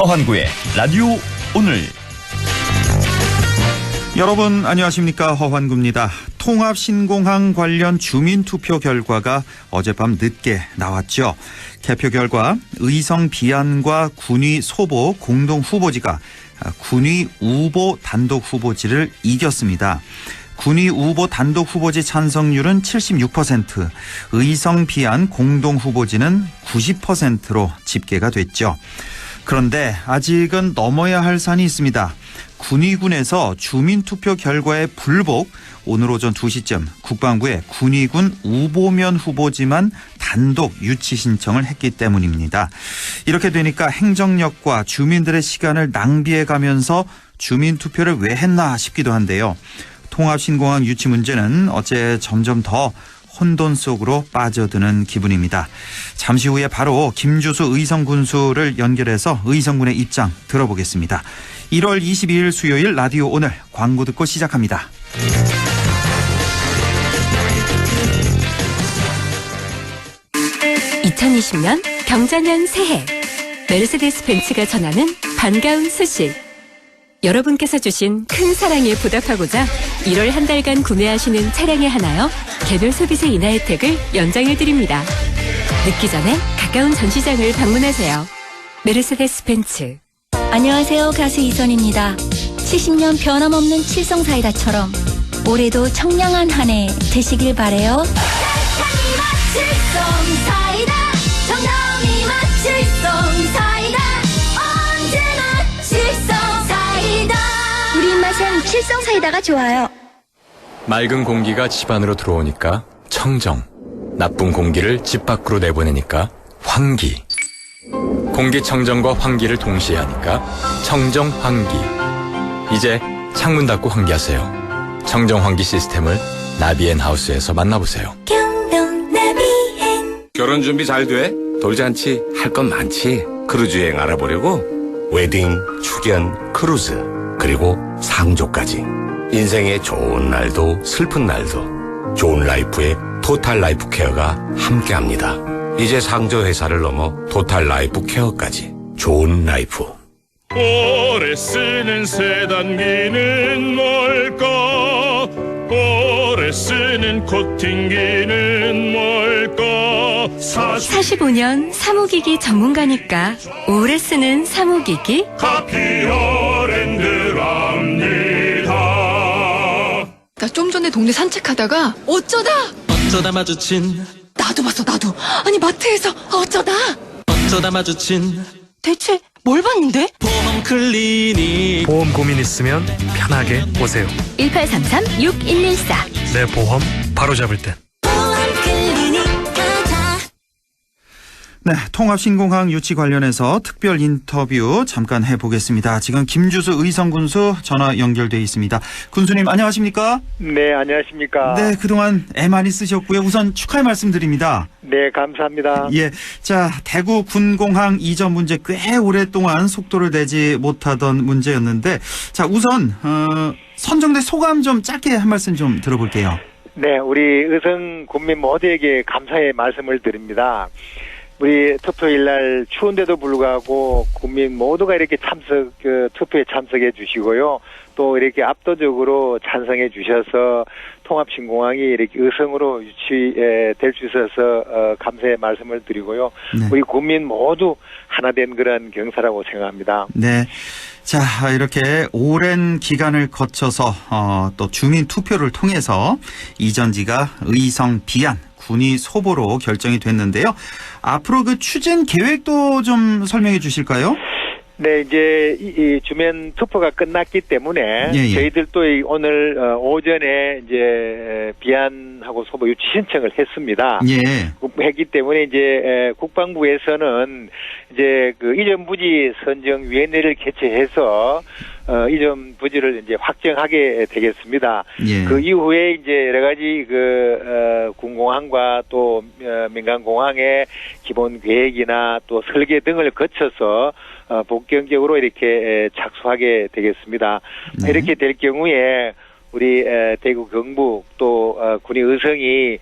허환구의 라디오 오늘. 여러분 안녕하십니까, 허환구입니다. 통합신공항 관련 주민투표 결과가 어젯밤 늦게 나왔죠. 개표 결과 의성 비안과 군위 소보 공동 후보지가 군위 우보 단독 후보지를 이겼습니다. 군위 우보 단독 후보지 찬성률은 76%, 의성 비안 공동 후보지는 90%로 집계가 됐죠. 그런데 아직은 넘어야 할 산이 있습니다. 군위군에서 주민투표 결과에 불복, 오늘 오전 2시쯤 국방부에 군위군 우보면 후보지만 단독 유치 신청을 했기 때문입니다. 이렇게 되니까 행정력과 주민들의 시간을 낭비해가면서 주민투표를 왜 했나 싶기도 한데요. 통합신공항 유치 문제는 어째 점점 더 혼돈 속으로 빠져드는 기분입니다. 잠시 후에 바로 김주수 의성군수를 연결해서 의성군의 입장 들어보겠습니다. 1월 22일 수요일 라디오 오늘 광고 듣고 시작합니다. (2020년) 경자년 새해 메르세데스 벤츠가 전하는 반가운 소식. 여러분께서 주신 큰 사랑에 보답하고자 1월 한 달간 구매하시는 차량에 하나여 개별 소비세 인하 혜택을 연장해드립니다. 늦기 전에 가까운 전시장을 방문하세요. 메르세데스 벤츠. 안녕하세요, 가수 이선입니다. 70년 변함없는 칠성사이다처럼 올해도 청량한 한 해 되시길 바래요. 칠성사이다, 정남이 맛 칠성사이다, 언제나 칠성사이다. 우리 입맛엔 칠성사이다가 좋아요. 맑은 공기가 집 안으로 들어오니까 청정, 나쁜 공기를 집 밖으로 내보내니까 환기. 공기청정과 환기를 동시에 하니까 청정환기. 이제 창문 닫고 환기하세요. 청정환기 시스템을 나비앤하우스에서 만나보세요. 결혼 준비 잘 돼? 돌잔치 할 건 많지. 크루즈 여행 알아보려고? 웨딩, 출연, 크루즈, 그리고 상조까지. 인생의 좋은 날도 슬픈 날도 좋은 라이프의 토탈 라이프 케어가 함께합니다. 이제 상조 회사를 넘어 토탈 라이프 케어까지. 좋은 라이프. 오래 쓰는 세단기는 뭘까? 오래 쓰는 코팅기는 뭘까? 45년 사무기기 전문가니까 오래 쓰는 사무기기 카피어랜드랍니다. 나 좀 전에 동네 산책하다가 어쩌다 마주친 나도 봤어. 아니 마트에서 어쩌다 마주친 대체 뭘 봤는데? 보험 클리닉. 보험 고민 있으면 편하게 오세요. 1833-6114. 내 보험 바로 잡을 땐. 네, 통합신공항 유치 관련해서 특별 인터뷰 잠깐 해보겠습니다. 지금 김주수 의성군수 전화 연결돼 있습니다. 군수님 안녕하십니까? 네, 안녕하십니까? 네, 그동안 애 많이 쓰셨고요. 우선 축하의 말씀드립니다. 네, 감사합니다. 예, 자, 대구 군공항 이전 문제 꽤 오랫동안 속도를 내지 못하던 문제였는데, 자, 우선 선정된 소감 좀 짧게 한 말씀 좀 들어볼게요. 네, 우리 의성 군민 모두에게 감사의 말씀을 드립니다. 우리 투표일 날 추운데도 불구하고 국민 모두가 이렇게 투표에 참석해 주시고요. 또 이렇게 압도적으로 찬성해 주셔서 통합신공항이 이렇게 의성으로 유치될 수 있어서 감사의 말씀을 드리고요. 네. 우리 국민 모두 하나 된 그런 경사라고 생각합니다. 네. 자, 이렇게 오랜 기간을 거쳐서 또 주민 투표를 통해서 이전지가 의성 비안 군위 소보로 결정이 됐는데요. 앞으로 그 추진 계획도 좀 설명해 주실까요? 네, 이제 이 주민 투표가 끝났기 때문에 저희들도 오늘 오전에 이제 비안하고 소보 유치 신청을 했습니다. 했기 때문에 이제 국방부에서는 이제 그 이전 부지 선정 위원회를 개최해서 이전 부지를 이제 확정하게 되겠습니다. 그 이후에 이제 여러 가지 군공항과 또 민간공항의 기본 계획이나 또 설계 등을 거쳐서 본격적으로 이렇게 착수하게 되겠습니다. 이렇게 될 경우에 우리 대구 경북 또 군위 의성이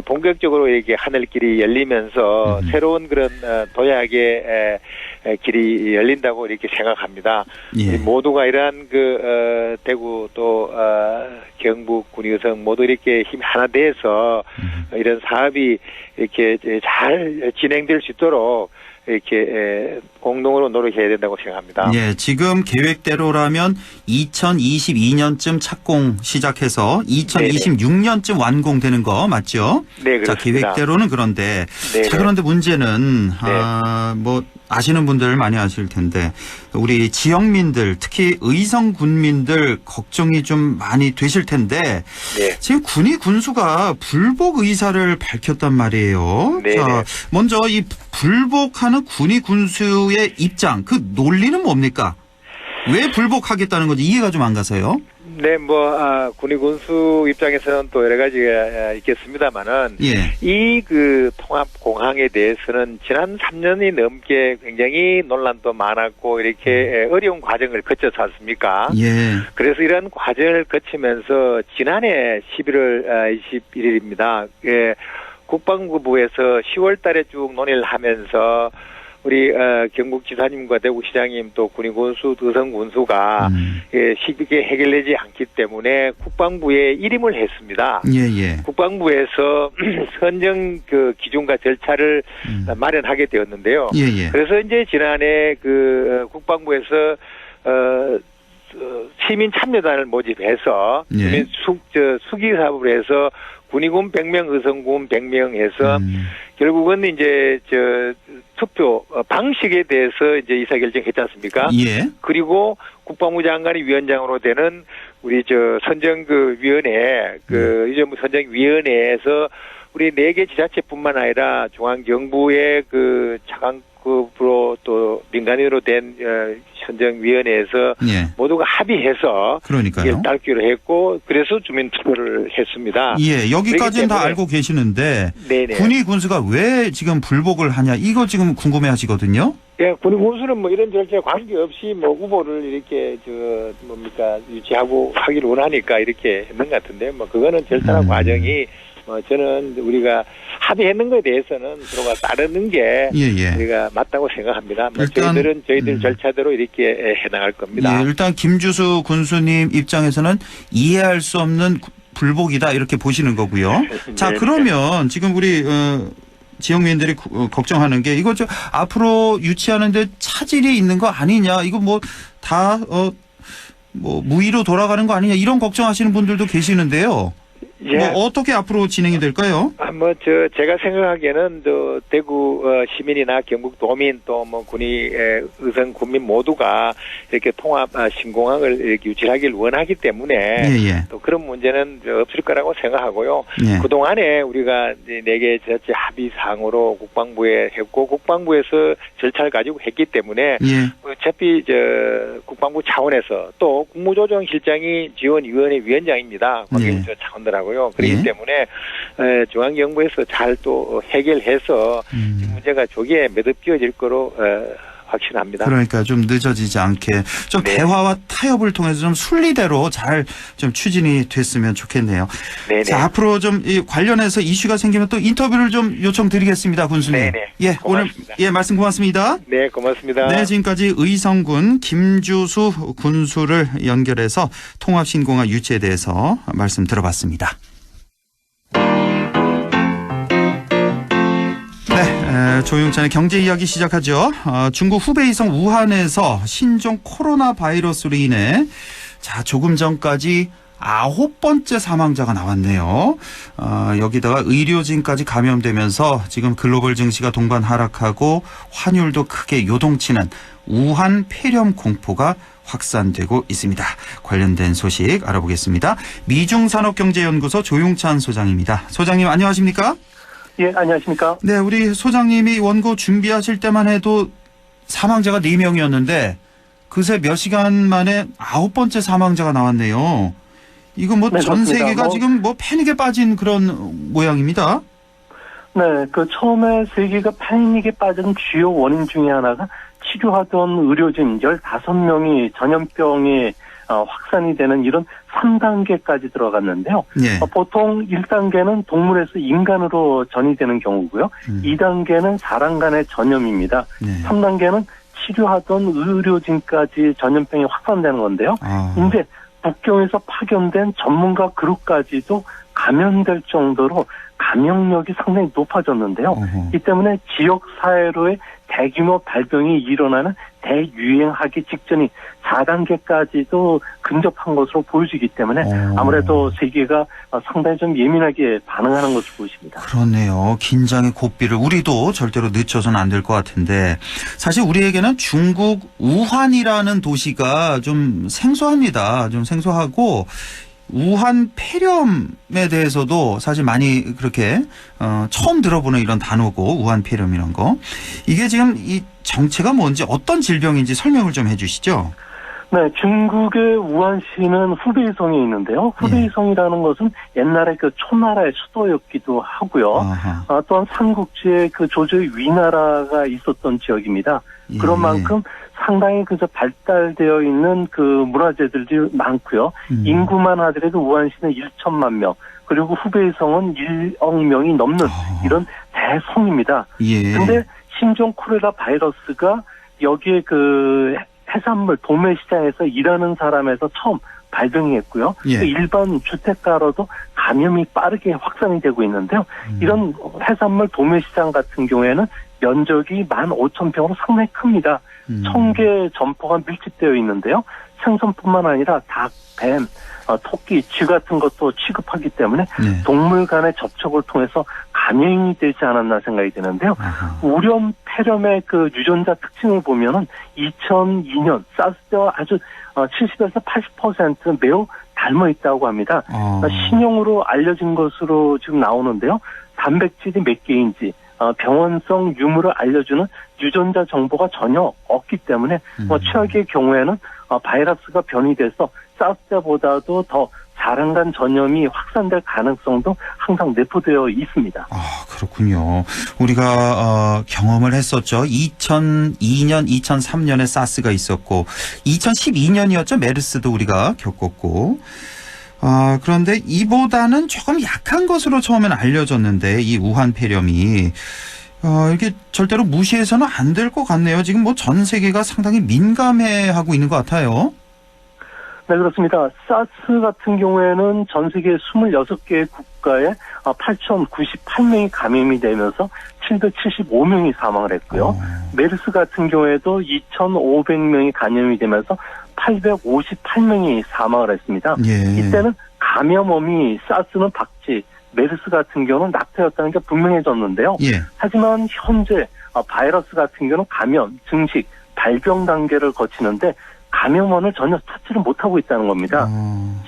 본격적으로 이렇게 하늘길이 열리면서 새로운 그런 도약의 길이 열린다고 이렇게 생각합니다. 예. 우리 모두가 이러한 대구 또 경북 군위 의성 모두 이렇게 힘 하나 돼서 이런 사업이 이렇게 잘 진행될 수 있도록 이렇게 공동으로 노력해야 된다고 생각합니다. 예, 지금 계획대로라면 2022년쯤 착공 시작해서 2026년쯤 완공되는 거 맞죠? 네, 그렇습니다. 자, 계획대로는 그런데 네네. 자, 그런데 문제는 뭐 아시는 분들 많이 아실 텐데 우리 지역민들 특히 의성 군민들 걱정이 좀 많이 되실 텐데 네. 지금 군위 군수가 불복 의사를 밝혔단 말이에요. 네네. 자, 먼저 이 불복하는 군위 군수의 입장, 그 논리는 뭡니까? 왜 불복하겠다는 건지 이해가 좀 안 가서요. 네, 군위 군수 입장에서는 또 여러 가지가 있겠습니다만은 예. 이 통합 공항에 대해서는 지난 3년이 넘게 굉장히 논란도 많았고 이렇게 어려운 과정을 거쳤지 않습니까? 예. 그래서 이런 과정을 거치면서 지난해 11월 21일입니다. 예, 국방부에서 10월 달에 쭉 논의를 하면서 우리 경북지사님과 대구시장님 또 군위군수, 의성군수가 쉽게 해결되지 않기 때문에 국방부에 일임을 했습니다. 예. 국방부에서 선정 기준과 절차를 마련하게 되었는데요. 예. 그래서 이제 지난해 국방부에서 시민 참여단을 모집해서 수기 사업을 해서 군위군 100명, 의성군 100명 해서 결국은 이제 투표 방식에 대해서 이제 의사결정했지 않습니까? 예. 그리고 국방부 장관이 위원장으로 되는 우리 선정 위원회 선정위원회에서 우리 4개 지자체뿐만 아니라 중앙정부의 차관급으로 또 민간인으로 된 선정위원회에서 모두가 합의해서 그러니까요. 따기로 했고 그래서 주민투표를 했습니다. 예, 여기까지는 다 알고 계시는데 군위 군수가 왜 지금 불복을 하냐 이거 지금 궁금해하시거든요. 예, 군위 군수는 뭐 이런 절차 관계없이 뭐 후보를 이렇게 유치하고 하기를 원하니까 이렇게 했는 것 같은데 뭐 그거는 절차나 과정이 저는 우리가 합의했는 것에 대해서는 서로가 따르는 게 우리가 맞다고 생각합니다. 일단 저희들 절차대로 이렇게 해나갈 겁니다. 예, 일단 김주수 군수님 입장에서는 이해할 수 없는 불복이다 이렇게 보시는 거고요. 자, 그러면 지금 우리 지역민들이 걱정하는 게 이거 앞으로 유치하는데 차질이 있는 거 아니냐? 이거 뭐 다 무의로 돌아가는 거 아니냐? 이런 걱정하시는 분들도 계시는데요. 예. 어떻게 앞으로 진행이 될까요? 제가 생각하기에는 대구 시민이나 경북 도민 또 군위 의성 군민 모두가 이렇게 통합 신공항을 이렇게 유치하기를 원하기 때문에 또 그런 문제는 없을 거라고 생각하고요. 그동안에 우리가 4개 지자체 합의 사항으로 국방부에 했고 국방부에서 절차를 가지고 했기 때문에 어차피 국방부 차원에서 또 국무조정실장이 지원위원회 위원장입니다. 관계부처 차원들하고 그렇기 때문에 중앙정부에서 잘 또 해결해서 이 문제가 조기에 매듭지어질 거로 확신합니다. 그러니까 좀 늦어지지 않게 좀 대화와 타협을 통해서 좀 순리대로 잘 좀 추진이 됐으면 좋겠네요. 자, 앞으로 좀 관련해서 이슈가 생기면 또 인터뷰를 좀 요청드리겠습니다, 군수님. 예, 고맙습니다. 오늘 말씀 고맙습니다. 네, 고맙습니다. 네, 지금까지 의성군 김주수 군수를 연결해서 통합신공항 유치에 대해서 말씀 들어봤습니다. 조용찬의 경제 이야기 시작하죠. 중국 후베이성 우한에서 신종 코로나 바이러스로 인해 조금 전까지 9번째 사망자가 나왔네요. 여기다가 의료진까지 감염되면서 지금 글로벌 증시가 동반 하락하고 환율도 크게 요동치는 우한 폐렴 공포가 확산되고 있습니다. 관련된 소식 알아보겠습니다. 미중산업경제연구소 조용찬 소장입니다. 소장님 안녕하십니까? 예, 안녕하십니까? 네, 우리 소장님이 원고 준비하실 때만 해도 사망자가 4명이었는데 그새 몇 시간 만에 9번째 사망자가 나왔네요. 이거 전 세계가 지금 패닉에 빠진 그런 모양입니다. 네, 처음에 세계가 패닉에 빠진 주요 원인 중에 하나가 치료하던 의료진 15명이 전염병에 확산이 되는 이런 3단계까지 들어갔는데요. 예. 보통 1단계는 동물에서 인간으로 전이되는 경우고요. 2단계는 사람 간의 전염입니다. 3단계는 치료하던 의료진까지 전염병이 확산되는 건데요. 이제 북경에서 파견된 전문가 그룹까지도 감염될 정도로 감염력이 상당히 높아졌는데요. 이 때문에 지역 사회로의 대규모 발병이 일어나는 대유행하기 직전이 4단계까지도 근접한 것으로 보여지기 때문에 아무래도 세계가 상당히 좀 예민하게 반응하는 것으로 보입니다. 그렇네요. 긴장의 고비를 우리도 절대로 늦춰서는 안 될 것 같은데 사실 우리에게는 중국 우한이라는 도시가 좀 생소합니다. 좀 생소하고 우한 폐렴에 대해서도 사실 많이 그렇게 처음 들어보는 이런 단어고 우한 폐렴 이런 거 이게 지금 이 정체가 뭔지 어떤 질병인지 설명을 좀 해주시죠. 네, 중국의 우한시는 후베이성에 있는데요. 후베이성이라는 것은 옛날에 그 초나라의 수도였기도 하고요. 또한 삼국지에 그 조조의 위나라가 있었던 지역입니다. 그런 만큼 상당히 그저 발달되어 있는 그 문화재들이 많고요. 인구만 하더라도 우한시는 1천만 명, 그리고 후베이성은 1억 명이 넘는 이런 대성입니다. 근데 신종 콜레라 바이러스가 여기에 그 해산물 도매 시장에서 일하는 사람에서 처음 발병이 했고요. 일반 주택가로도 감염이 빠르게 확산이 되고 있는데요. 이런 해산물 도매 시장 같은 경우에는 면적이 15,000평으로 상당히 큽니다. 1,000개 점포가 밀집되어 있는데요. 생선뿐만 아니라 닭, 뱀, 토끼, 쥐 같은 것도 취급하기 때문에 동물 간의 접촉을 통해서 감염이 되지 않았나 생각이 드는데요. 우렴 폐렴의 그 유전자 특징을 보면은 2002년 사스 때와 아주 70에서 80% 매우 닮아 있다고 합니다. 신형으로 알려진 것으로 지금 나오는데요. 단백질이 몇 개인지 병원성 유무를 알려주는 유전자 정보가 전혀 없기 때문에 최악의 경우에는 바이러스가 변이돼서 사스 때보다도 더 사람간 전염이 확산될 가능성도 항상 내포되어 있습니다. 그렇군요. 우리가 경험을 했었죠. 2002년, 2003년에 사스가 있었고 2012년이었죠. 메르스도 우리가 겪었고 그런데 이보다는 조금 약한 것으로 처음에는 알려졌는데 이 우한 폐렴이 이렇게 절대로 무시해서는 안 될 것 같네요. 지금 뭐 전 세계가 상당히 민감해하고 있는 것 같아요. 네, 그렇습니다. 사스 같은 경우에는 전 세계 26개의 국가에 8,098명이 감염이 되면서 775명이 사망을 했고요. 메르스 같은 경우에도 2,500명이 감염이 되면서 858명이 사망을 했습니다. 이때는 감염원이 사스는 박쥐, 메르스 같은 경우는 낙타였다는 게 분명해졌는데요. 하지만 현재 바이러스 같은 경우는 감염, 증식, 발병 단계를 거치는데 감염원을 전혀 찾지를 못하고 있다는 겁니다.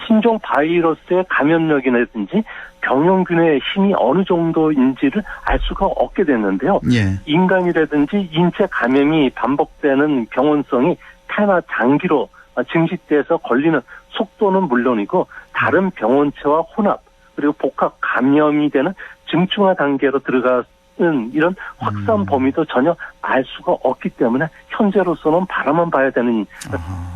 신종 바이러스의 감염력이라든지 병용균의 힘이 어느 정도인지를 알 수가 없게 됐는데요. 인간이라든지 인체 감염이 반복되는 병원성이 태나 장기로 증식돼서 걸리는 속도는 물론이고 다른 병원체와 혼합 그리고 복합 감염이 되는 증중화 단계로 들어가는 이런 확산 범위도 전혀 알 수가 없기 때문에 현재로서는 바라만 봐야 되는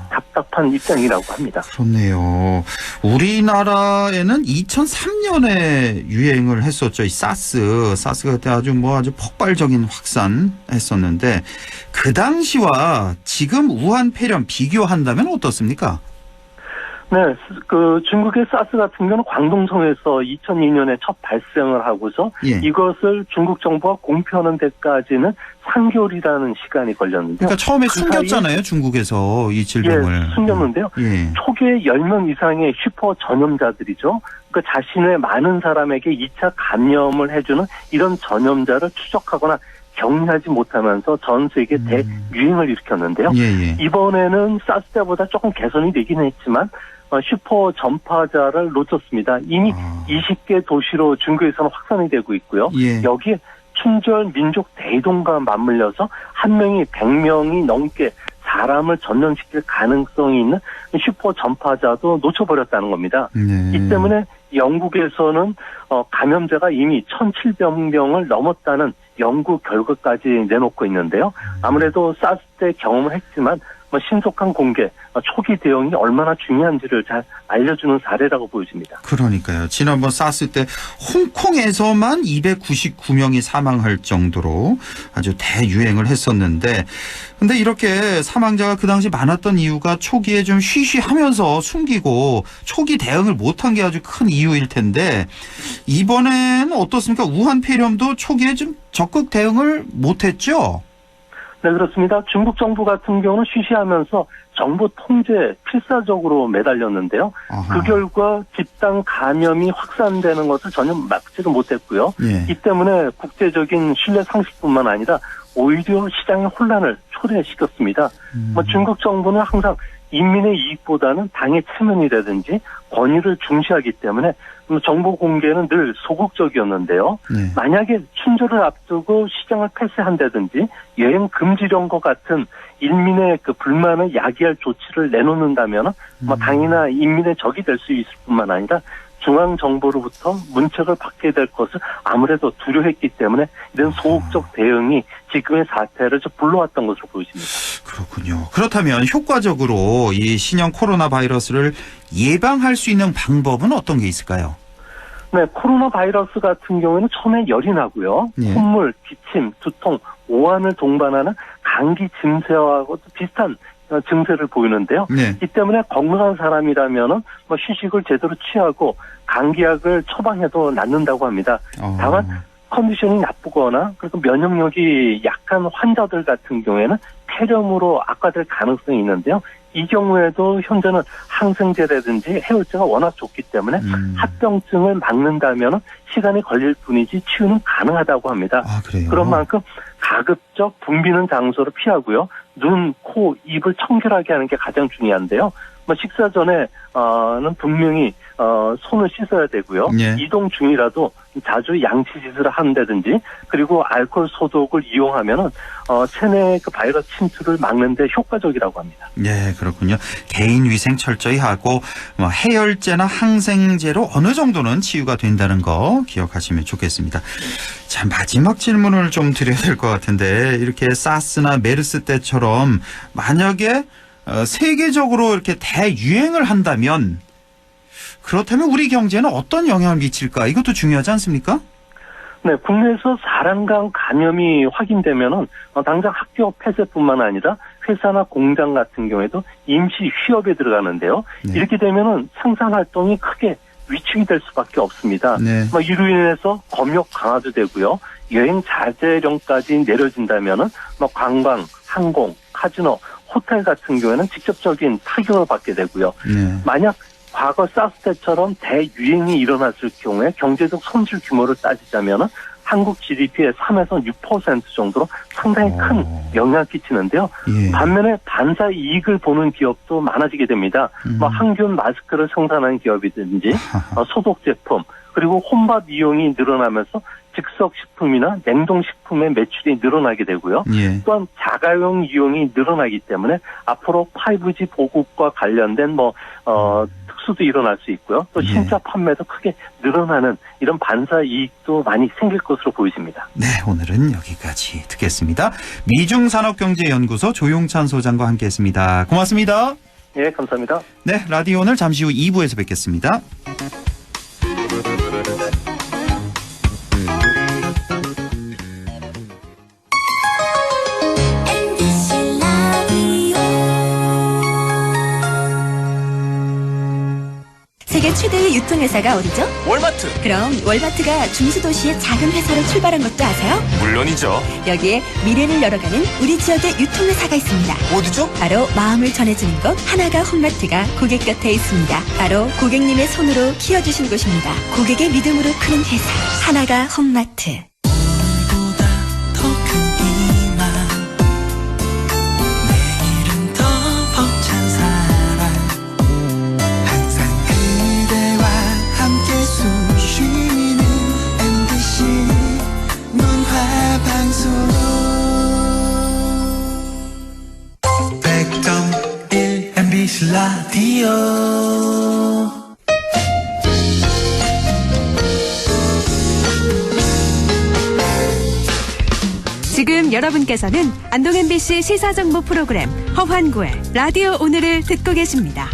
답답한 입장이라고 합니다. 그렇네요. 우리나라에는 2003년에 유행을 했었죠. 이 사스가 그때 아주 폭발적인 확산했었는데 그 당시와 지금 우한 폐렴 비교한다면 어떻습니까? 네, 그 중국의 사스 같은 경우는 광동성에서 2002년에 첫 발생을 하고서 이것을 중국 정부가 공표하는 데까지는 3개월이라는 시간이 걸렸는데요. 그러니까 처음에 숨겼잖아요, 중국에서 이 질병을. 숨겼는데요. 초기에 10명 이상의 슈퍼 전염자들이죠. 그 자신의 많은 사람에게 2차 감염을 해주는 이런 전염자를 추적하거나 격리하지 못하면서 전 세계 대유행을 일으켰는데요. 이번에는 사스 때보다 조금 개선이 되긴 했지만 슈퍼 전파자를 놓쳤습니다. 이미 20개 도시로 중국에서는 확산이 되고 있고요. 여기에 춘절 민족 대이동과 맞물려서 한 명이 100명이 넘게 사람을 전염시킬 가능성이 있는 슈퍼 전파자도 놓쳐버렸다는 겁니다. 이 때문에 영국에서는 감염자가 이미 1,700명을 넘었다는 연구 결과까지 내놓고 있는데요. 아무래도 사스 때 경험을 했지만 신속한 공개, 초기 대응이 얼마나 중요한지를 잘 알려주는 사례라고 보여집니다. 그러니까요. 지난번 사스 때 홍콩에서만 299명이 사망할 정도로 아주 대유행을 했었는데, 근데 이렇게 사망자가 그 당시 많았던 이유가 초기에 좀 쉬쉬하면서 숨기고 초기 대응을 못한 게 아주 큰 이유일 텐데, 이번에는 어떻습니까? 우한 폐렴도 초기에 좀 적극 대응을 못했죠? 네, 그렇습니다. 중국 정부 같은 경우는 쉬쉬하면서 정부 통제에 필사적으로 매달렸는데요. 아하. 그 결과 집단 감염이 확산되는 것을 전혀 막지도 못했고요. 예. 이 때문에 국제적인 신뢰 상실뿐만 아니라 오히려 시장의 혼란을 초래시켰습니다. 중국 정부는 항상 인민의 이익보다는 당의 체면이라든지 권위를 중시하기 때문에 정보 공개는 늘 소극적이었는데요. 네. 만약에 춘절을 앞두고 시장을 폐쇄한다든지 여행 금지령과 같은 인민의 그 불만을 야기할 조치를 내놓는다면 당이나 인민의 적이 될 수 있을 뿐만 아니라 중앙정부로부터 문책을 받게 될 것을 아무래도 두려워했기 때문에 이런 소극적 대응이 지금의 사태를 좀 불러왔던 것으로 보여집니다. 그렇군요. 그렇다면 효과적으로 이 신형 코로나 바이러스를 예방할 수 있는 방법은 어떤 게 있을까요? 네, 코로나 바이러스 같은 경우에는 처음에 열이 나고요. 예. 콧물, 기침, 두통, 오한을 동반하는 감기 증세하고도 비슷한 증세를 보이는데요. 네. 이 때문에 건강한 사람이라면은 휴식을 제대로 취하고 감기약을 처방해도 낫는다고 합니다. 다만 컨디션이 나쁘거나 그리고 면역력이 약한 환자들 같은 경우에는 폐렴으로 악화될 가능성이 있는데요. 이 경우에도 현재는 항생제라든지 해열제가 워낙 좋기 때문에 합병증을 막는다면 시간이 걸릴 뿐이지 치유는 가능하다고 합니다. 아, 그래요? 그런 만큼 가급적 붐비는 장소를 피하고요. 눈, 코, 입을 청결하게 하는 게 가장 중요한데요. 식사 전에는 분명히 손을 씻어야 되고요. 예. 이동 중이라도 자주 양치짓을 한다든지 그리고 알코올 소독을 이용하면은 체내 그 바이러스 침투를 막는데 효과적이라고 합니다. 네, 그렇군요. 개인 위생 철저히 하고 해열제나 항생제로 어느 정도는 치유가 된다는 거 기억하시면 좋겠습니다. 자, 마지막 질문을 좀 드려야 될 것 같은데, 이렇게 사스나 메르스 때처럼 만약에 세계적으로 이렇게 대유행을 한다면, 그렇다면 우리 경제에는 어떤 영향을 미칠까? 이것도 중요하지 않습니까? 네, 국내에서 사람간 감염이 확인되면은 당장 학교 폐쇄뿐만 아니라 회사나 공장 같은 경우에도 임시 휴업에 들어가는데요. 네. 이렇게 되면은 생산 활동이 크게 위축이 될 수밖에 없습니다. 네. 이로 인해서 검역 강화도 되고요. 여행 자제령까지 내려진다면은 관광, 항공, 카지노, 호텔 같은 경우에는 직접적인 타격을 받게 되고요. 네. 만약 과거 사스 때처럼 대유행이 일어났을 경우에 경제적 손실 규모를 따지자면 한국 GDP의 3에서 6% 정도로 상당히 큰 영향을 끼치는데요. 예. 반면에 반사 이익을 보는 기업도 많아지게 됩니다. 항균 마스크를 생산하는 기업이든지 소독 제품 그리고 혼밥 이용이 늘어나면서 즉석식품이나 냉동식품의 매출이 늘어나게 되고요. 예. 또한 자가용 이용이 늘어나기 때문에 앞으로 5G 보급과 관련된 특수도 일어날 수 있고요. 또 신차 판매도 크게 늘어나는 이런 반사 이익도 많이 생길 것으로 보여집니다. 네, 오늘은 여기까지 듣겠습니다. 미중산업경제연구소 조용찬 소장과 함께했습니다. 고맙습니다. 네, 감사합니다. 네, 라디오 오늘 잠시 후 2부에서 뵙겠습니다. 세계 최대의 유통회사가 어디죠? 월마트. 그럼 월마트가 중수도시의 작은 회사로 출발한 것도 아세요? 물론이죠. 여기에 미래를 열어가는 우리 지역의 유통회사가 있습니다. 어디죠? 바로 마음을 전해주는 곳 하나가 홈마트가 고객 곁에 있습니다. 바로 고객님의 손으로 키워주신 곳입니다. 고객의 믿음으로 크는 회사 하나가 홈마트. 라디오 여러분께서는 안동 MBC 시사정보 프로그램 허환구의 라디오 오늘을 듣고 계십니다.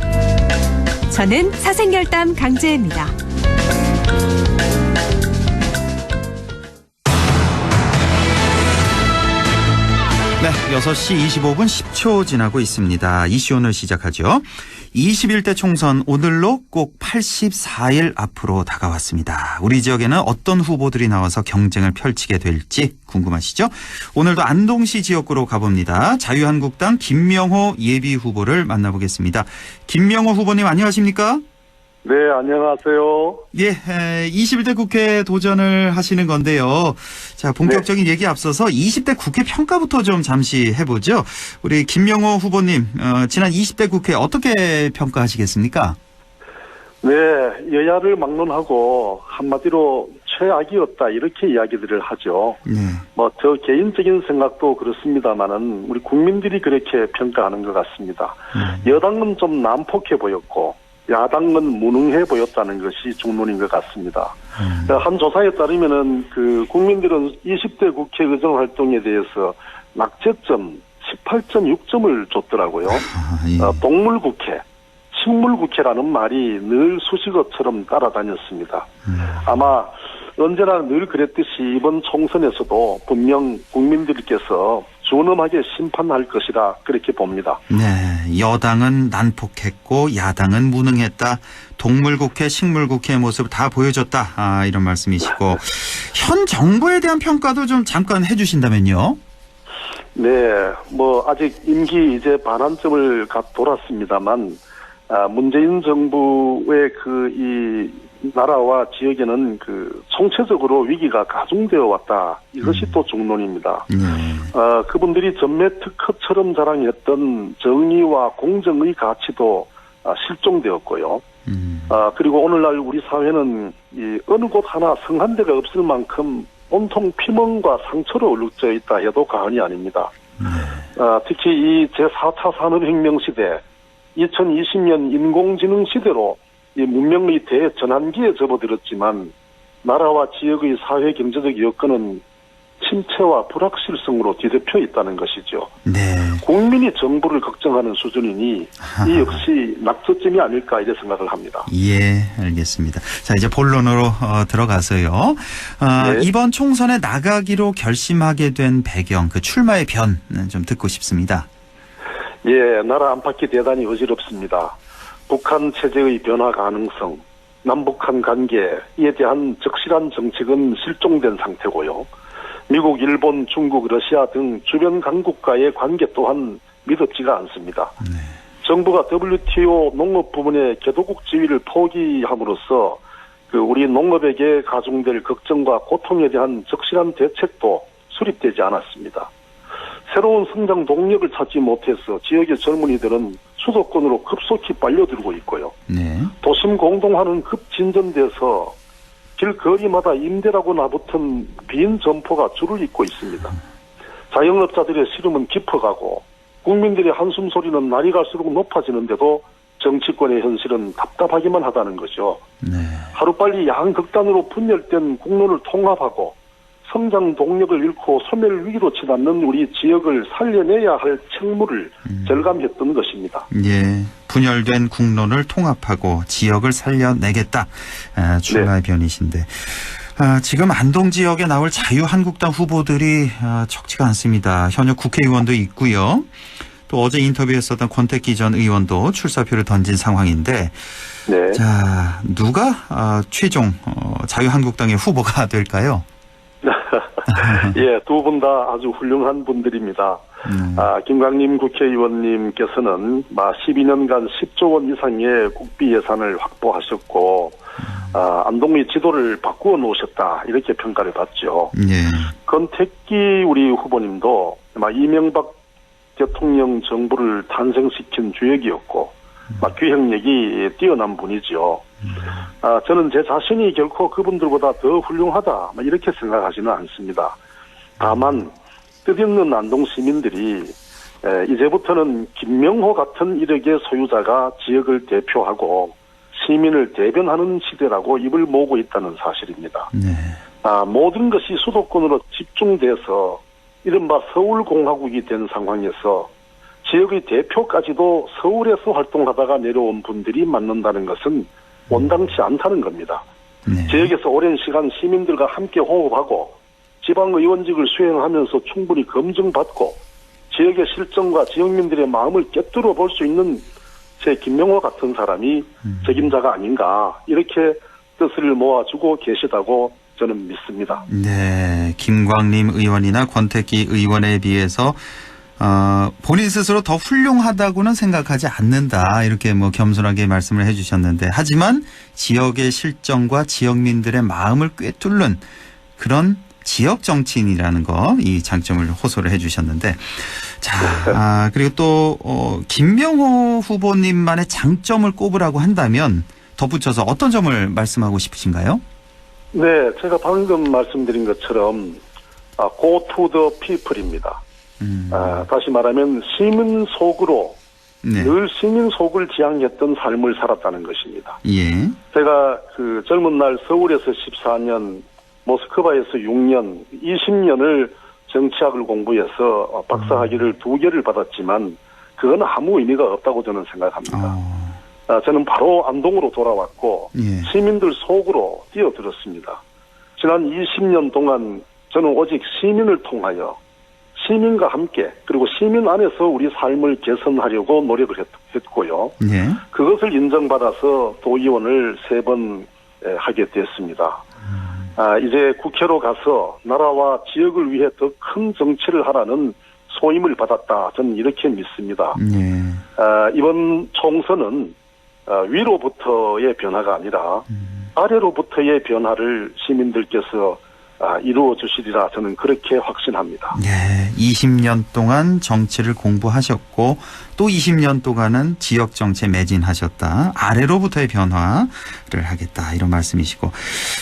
저는 사생결담 강재입니다. 네, 6시 25분 10초 지나고 있습니다. 이슈 오늘 시작하죠. 21대 총선 오늘로 꼭 84일 앞으로 다가왔습니다. 우리 지역에는 어떤 후보들이 나와서 경쟁을 펼치게 될지 궁금하시죠? 오늘도 안동시 지역구로 가봅니다. 자유한국당 김명호 예비후보를 만나보겠습니다. 김명호 후보님 안녕하십니까? 네, 안녕하세요. 예, 21대 국회 도전을 하시는 건데요. 자, 본격적인 얘기 앞서서 20대 국회 평가부터 좀 잠시 해보죠. 우리 김명호 후보님, 지난 20대 국회 어떻게 평가하시겠습니까? 네, 여야를 막론하고 한마디로 최악이었다 이렇게 이야기들을 하죠. 네. 뭐 저 개인적인 생각도 그렇습니다만은 우리 국민들이 그렇게 평가하는 것 같습니다. 여당은 좀 난폭해 보였고 야당은 무능해 보였다는 것이 중론인 것 같습니다. 한 조사에 따르면은 그 국민들은 20대 국회 의정 활동에 대해서 낙제점 18.6점을 줬더라고요. 동물국회, 식물국회라는 말이 늘 수식어처럼 따라다녔습니다. 아마 언제나 늘 그랬듯이 이번 총선에서도 분명 국민들께서 준엄하게 심판할 것이라 그렇게 봅니다. 네, 여당은 난폭했고 야당은 무능했다. 동물국회, 식물국회의 모습을 다 보여줬다. 이런 말씀이시고 현 정부에 대한 평가도 좀 잠깐 해주신다면요. 네, 뭐 아직 임기 이제 반환점을 돌았습니다만 문재인 정부의 이 나라와 지역에는 그 총체적으로 위기가 가중되어 왔다. 이것이 또 중론입니다. 그분들이 전매 특허처럼 자랑했던 정의와 공정의 가치도 실종되었고요. 그리고 오늘날 우리 사회는 이 어느 곳 하나 성한데가 없을 만큼 온통 피멍과 상처로 얼룩져 있다 해도 과언이 아닙니다. 특히 이 제4차 산업혁명 시대, 2020년 인공지능 시대로 이 문명의 대전환기에 접어들었지만 나라와 지역의 사회 경제적 여건은 침체와 불확실성으로 뒤덮여 있다는 것이죠. 네. 국민이 정부를 걱정하는 수준이니 이 역시 낙서점이 아닐까 이렇게 생각을 합니다. 예, 알겠습니다. 자, 이제 본론으로 들어가서요. 네. 이번 총선에 나가기로 결심하게 된 배경, 그 출마의 변 좀 듣고 싶습니다. 예, 나라 안팎이 대단히 어지럽습니다. 북한 체제의 변화 가능성, 남북한 관계에 대한 적실한 정책은 실종된 상태고요. 미국, 일본, 중국, 러시아 등 주변 강국과의 관계 또한 믿었지가 않습니다. 정부가 WTO 농업 부문의 개도국 지위를 포기함으로써 그 우리 농업에게 가중될 걱정과 고통에 대한 적실한 대책도 수립되지 않았습니다. 새로운 성장 동력을 찾지 못해서 지역의 젊은이들은 수도권으로 급속히 빨려들고 있고요. 네. 도심 공동화는 급진전돼서 길거리마다 임대라고 나붙은 빈 점포가 줄을 잇고 있습니다. 자영업자들의 시름은 깊어가고 국민들의 한숨 소리는 날이 갈수록 높아지는데도 정치권의 현실은 답답하기만 하다는 거죠. 네. 하루빨리 양극단으로 분열된 국론을 통합하고 성장 동력을 잃고 소멸 위기로 치닫는 우리 지역을 살려내야 할 책무를 절감했던 것입니다. 예, 분열된 국론을 통합하고 지역을 살려내겠다. 출마의 변이신데 지금 안동 지역에 나올 자유한국당 후보들이 적지가 않습니다. 현역 국회의원도 있고요. 또 어제 인터뷰했었던 권택기 전 의원도 출사표를 던진 상황인데 네. 자, 누가 최종 자유한국당의 후보가 될까요? 예, 두 분 다 아주 훌륭한 분들입니다. 김광림 국회의원님께서는 12년간 10조 원 이상의 국비 예산을 확보하셨고 안동의 지도를 바꾸어 놓으셨다 이렇게 평가를 받죠. 예. 권택기 우리 후보님도 이명박 대통령 정부를 탄생시킨 주역이었고 기획력이 뛰어난 분이죠. 저는 제 자신이 결코 그분들보다 더 훌륭하다 이렇게 생각하지는 않습니다. 다만 뜻있는 안동 시민들이 이제부터는 김명호 같은 이력의 소유자가 지역을 대표하고 시민을 대변하는 시대라고 입을 모으고 있다는 사실입니다. 네. 모든 것이 수도권으로 집중돼서 이른바 서울공화국이 된 상황에서 지역의 대표까지도 서울에서 활동하다가 내려온 분들이 맡는다는 것은 온당치 않다는 겁니다. 네. 지역에서 오랜 시간 시민들과 함께 호흡하고 지방의원직을 수행하면서 충분히 검증받고 지역의 실정과 지역민들의 마음을 꿰뚫어 볼 수 있는 제 김명호 같은 사람이 책임자가 아닌가 이렇게 뜻을 모아주고 계시다고 저는 믿습니다. 네, 김광림 의원이나 권택기 의원에 비해서 본인 스스로 더 훌륭하다고는 생각하지 않는다. 이렇게 뭐 겸손하게 말씀을 해주셨는데 하지만 지역의 실정과 지역민들의 마음을 꿰뚫는 그런 지역 정치인이라는 거 이 장점을 호소를 해주셨는데 자 그리고 또 김명호 후보님만의 장점을 꼽으라고 한다면 덧붙여서 어떤 점을 말씀하고 싶으신가요? 네, 제가 방금 말씀드린 것처럼 go to the people입니다. 다시 말하면 시민 속으로 네. 늘 시민 속을 지향했던 삶을 살았다는 것입니다. 예. 제가 그 젊은 날 서울에서 14년, 모스크바에서 6년, 20년을 정치학을 공부해서 박사학위를 2개를 받았지만 그건 아무 의미가 없다고 저는 생각합니다. 저는 바로 안동으로 돌아왔고 예. 시민들 속으로 뛰어들었습니다. 지난 20년 동안 저는 오직 시민을 통하여 시민과 함께 그리고 시민 안에서 우리 삶을 개선하려고 노력을 했고요. 예. 그것을 인정받아서 도의원을 3번 하게 됐습니다. 이제 국회로 가서 나라와 지역을 위해 더 큰 정치를 하라는 소임을 받았다. 저는 이렇게 믿습니다. 예. 이번 총선은 위로부터의 변화가 아니라 아래로부터의 변화를 시민들께서 이루어 주시리라 저는 그렇게 확신합니다. 네, 20년 동안 정치를 공부하셨고 또 20년 동안은 지역 정치에 매진하셨다. 아래로부터의 변화를 하겠다 이런 말씀이시고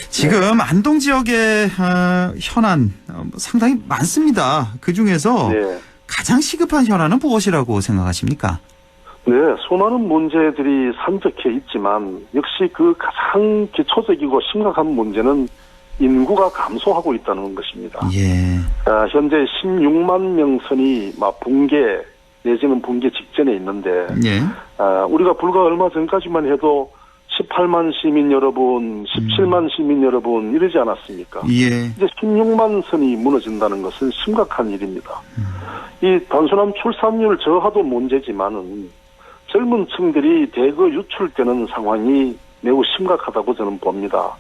지금 네. 안동 지역의 현안 상당히 많습니다. 그중에서 네. 가장 시급한 현안은 무엇이라고 생각하십니까? 네, 수많은 문제들이 산적해 있지만 역시 그 가장 기초적이고 심각한 문제는 인구가 감소하고 있다는 것입니다. 예. 현재 16만 명선이 붕괴 내지는 붕괴 직전에 있는데 예. 우리가 불과 얼마 전까지만 해도 18만 시민 여러분, 17만 시민 여러분 이러지 않았습니까? 예. 이제 16만 선이 무너진다는 것은 심각한 일입니다. 이 단순한 출산율 저하도 문제지만은 젊은 층들이 대거 유출되는 상황이 매우 심각하다고 저는 봅니다.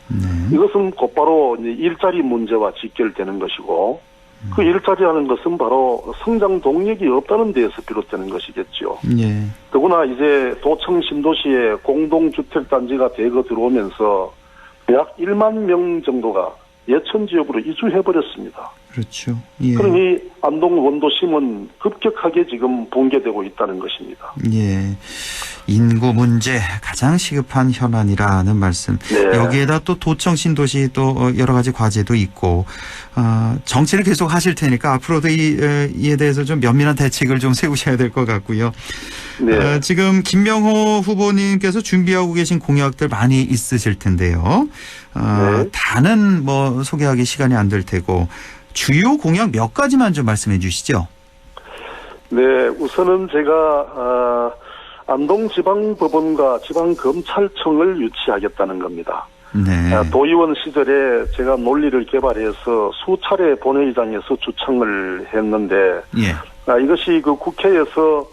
이것은 곧바로 이제 일자리 문제와 직결되는 것이고 그 일자리라는 것은 바로 성장 동력이 없다는 데에서 비롯되는 것이겠죠. 예. 더구나 이제 도청 신도시에 공동주택단지가 대거 들어오면서 약 1만 명 정도가 예천 지역으로 이주해버렸습니다. 그렇죠. 예. 그러니 안동 원도심은 급격하게 지금 붕괴되고 있다는 것입니다. 예. 인구 문제 가장 시급한 현안이라는 말씀. 네. 여기에다 또 도청 신도시 또 여러 가지 과제도 있고 정치를 계속 하실 테니까 앞으로도 이에 대해서 좀 면밀한 대책을 좀 세우셔야 될 것 같고요. 네. 지금 김명호 후보님께서 준비하고 계신 공약들 많이 있으실 텐데요. 네. 다는 뭐 소개하기 시간이 안 될 테고 주요 공약 몇 가지만 좀 말씀해 주시죠. 네, 우선은 제가 안동지방법원과 지방검찰청을 유치하겠다는 겁니다. 네. 도의원 시절에 제가 논리를 개발해서 수차례 본회의장에서 주창을 했는데 예. 이것이 그 국회에서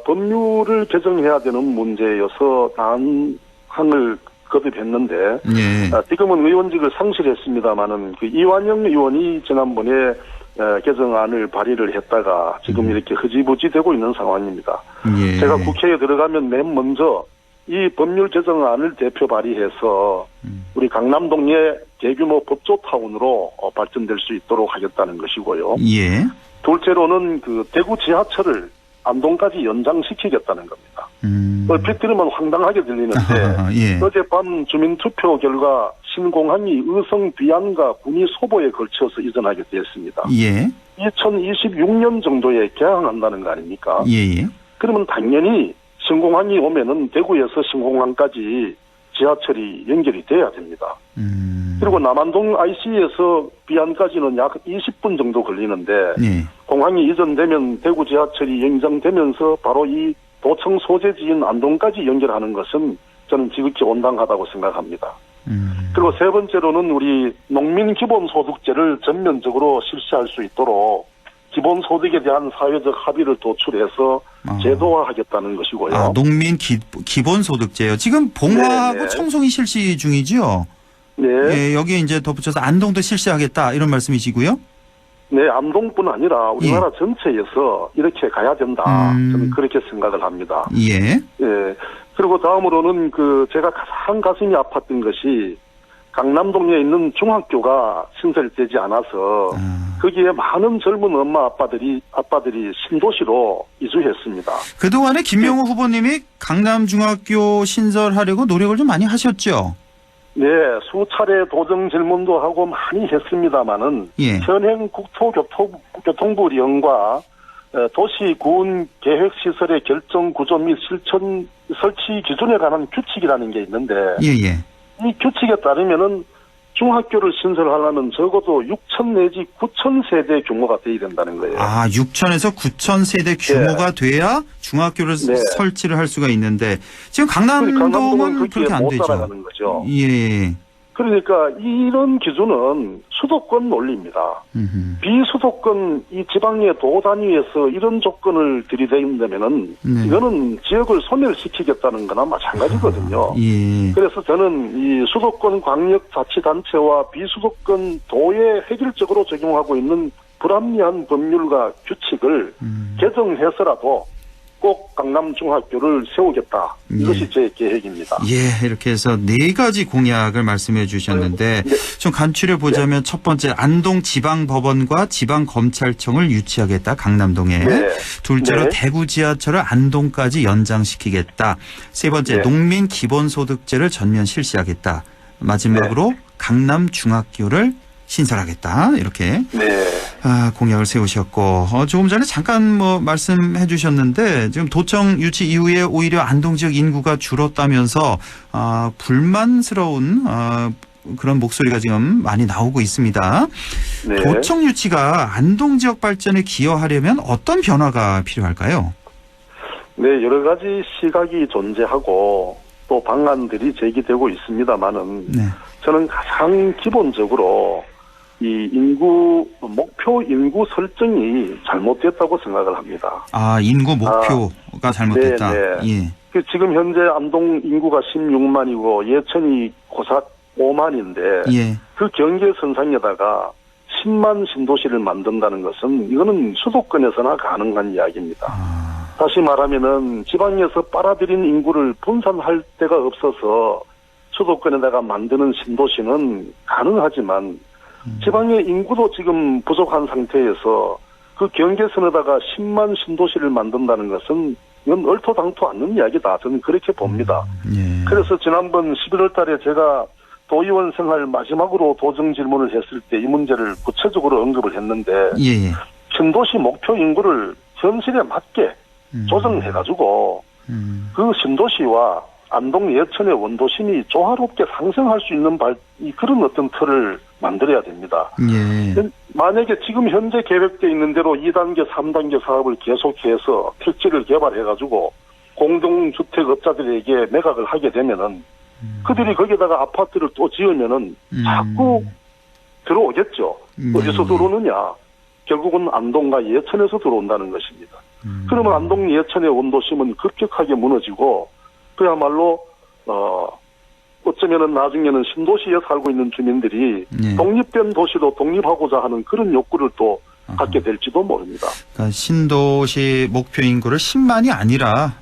법률을 개정해야 되는 문제여서 난항을 거듭했는데 예. 지금은 의원직을 상실했습니다마는 그 이완영 의원이 지난번에 개정안을 발의를 했다가 지금 이렇게 흐지부지 되고 있는 상황입니다. 예. 제가 국회에 들어가면 맨 먼저 이 법률 개정안을 대표 발의해서 우리 강남동의 대규모 법조타운으로 발전될 수 있도록 하겠다는 것이고요. 예. 둘째로는 그 대구 지하철을 안동까지 연장시키겠다는 겁니다. 얼핏 들으면 황당하게 들리는데 예. 어젯밤 주민투표 결과 신공항이 의성 비안과 군위 소보에 걸쳐서 이전하게 되었습니다. 예. 2026년 정도에 개항한다는 거 아닙니까? 예. 그러면 당연히 신공항이 오면은 대구에서 신공항까지 지하철이 연결이 돼야 됩니다. 그리고 남안동 IC에서 비안까지는 약 20분 정도 걸리는데 공항이 이전되면 대구 지하철이 연장되면서 바로 이 도청 소재지인 안동까지 연결하는 것은 저는 지극히 온당하다고 생각합니다. 그리고 세 번째로는 우리 농민기본소득제를 전면적으로 실시할 수 있도록 기본소득에 대한 사회적 합의를 도출해서 제도화하겠다는 것이고요. 농민 기본소득제요. 지금 봉화하고 청송이 실시 중이죠? 네. 예, 여기에 이제 덧붙여서 안동도 실시하겠다 이런 말씀이시고요? 네, 안동뿐 아니라 우리나라 전체에서 이렇게 가야 된다. 저는 그렇게 생각을 합니다. 예. 예. 그리고 다음으로는 제가 가장 가슴이 아팠던 것이 강남동에 있는 중학교가 신설되지 않아서 거기에 많은 젊은 엄마 아빠들이 신도시로 이주했습니다. 그동안에 김명호 후보님이 강남중학교 신설하려고 노력을 좀 많이 하셨죠? 네, 수차례 도정 질문도 하고 많이 했습니다마는 현행 국토교통부 령과 도시군 계획시설의 결정 구조 및 실천 설치 기준에 관한 규칙이라는 게 있는데 이 규칙에 따르면은 중학교를 신설하려면 적어도 6천 내지 9천 세대 규모가 돼야 된다는 거예요. 6천에서 9천 세대 규모가 돼야 중학교를 설치를 할 수가 있는데 지금 강남동은 그렇게 안 되죠. 따라가는 거죠. 예. 그러니까 이런 기준은 수도권 논리입니다. 비수도권 이 지방의 도 단위에서 이런 조건을 들이댄다면은 이거는 지역을 소멸시키겠다는 거나 마찬가지거든요. 그래서 저는 이 수도권 광역자치단체와 비수도권 도에 획일적으로 적용하고 있는 불합리한 법률과 규칙을 개정해서라도 꼭 강남중학교를 세우겠다. 이것이 제 계획입니다. 예, 이렇게 해서 4가지 공약을 말씀해 주셨는데 좀 간추려 보자면 첫 번째 안동지방법원과 지방검찰청을 유치하겠다. 강남동에. 둘째로 대구 지하철을 안동까지 연장시키겠다. 세 번째 농민기본소득제를 전면 실시하겠다. 마지막으로 강남중학교를 신설하겠다. 이렇게 공약을 세우셨고 조금 전에 잠깐 말씀해 주셨는데 지금 도청 유치 이후에 오히려 안동 지역 인구가 줄었다면서 불만스러운 그런 목소리가 지금 많이 나오고 있습니다. 도청 유치가 안동 지역 발전에 기여하려면 어떤 변화가 필요할까요? 네, 여러 가지 시각이 존재하고 또 방안들이 제기되고 있습니다만은 저는 가장 기본적으로 이 목표 인구 설정이 잘못됐다고 생각을 합니다. 인구 목표가 잘못됐다. 지금 현재 안동 인구가 16만이고 예천이 고작 5만인데 그 경계선상에다가 10만 신도시를 만든다는 것은 이거는 수도권에서나 가능한 이야기입니다. 다시 말하면은 지방에서 빨아들인 인구를 분산할 데가 없어서 수도권에다가 만드는 신도시는 가능하지만 지방의 인구도 지금 부족한 상태에서 그 경계선에다가 10만 신도시를 만든다는 것은 이건 얼토당토 않는 이야기다. 저는 그렇게 봅니다. 그래서 지난번 11월 달에 제가 도의원 생활 마지막으로 도정 질문을 했을 때 이 문제를 구체적으로 언급을 했는데 신도시 목표 인구를 현실에 맞게 조정해가지고 그 신도시와 안동 예천의 원도심이 조화롭게 상생할 수 있는 그런 어떤 틀을 만들어야 됩니다. 만약에 지금 현재 계획되어 있는 대로 2단계, 3단계 사업을 계속해서 택지를 개발해가지고 공동주택업자들에게 매각을 하게 되면은 그들이 거기다가 아파트를 또 지으면은 자꾸 들어오겠죠. 어디서 들어오느냐? 결국은 안동과 예천에서 들어온다는 것입니다. 그러면 안동 예천의 원도심은 급격하게 무너지고 그야말로 어쩌면은 나중에는 신도시에 살고 있는 주민들이 독립된 도시로 독립하고자 하는 그런 욕구를 또 갖게 될지도 모릅니다. 그러니까 신도시 목표 인구를 10만이 아니라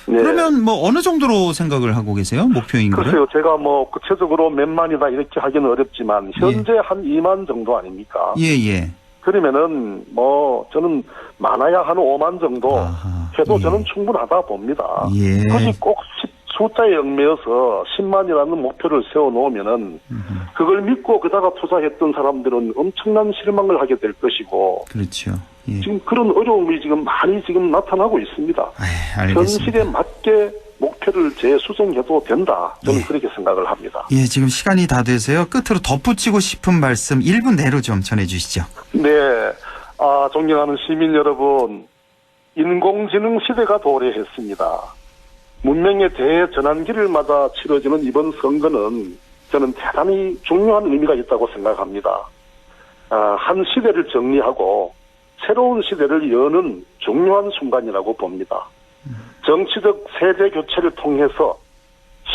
그러면 어느 정도로 생각을 하고 계세요? 목표 인구를? 글쎄요. 제가 구체적으로 몇 만이다 이렇게 하기는 어렵지만 현재 한 2만 정도 아닙니까? 그러면은 저는 많아야 한 5만 정도 해도 저는 충분하다 봅니다. 그것이 꼭 숫자에 얽매여서 10만이라는 목표를 세워놓으면은 그걸 믿고 그다가 투자했던 사람들은 엄청난 실망을 하게 될 것이고 지금 그런 어려움이 지금 많이 나타나고 있습니다. 현실에 맞게 목표를 재수정해도 된다. 저는 그렇게 생각을 합니다. 예, 지금 시간이 다 돼서요. 끝으로 덧붙이고 싶은 말씀 1분 내로 좀 전해주시죠. 네, 존경하는 시민 여러분, 인공지능 시대가 도래했습니다. 문명의 대전환기를 맞아 치러지는 이번 선거는 저는 대단히 중요한 의미가 있다고 생각합니다. 한 시대를 정리하고 새로운 시대를 여는 중요한 순간이라고 봅니다. 정치적 세대 교체를 통해서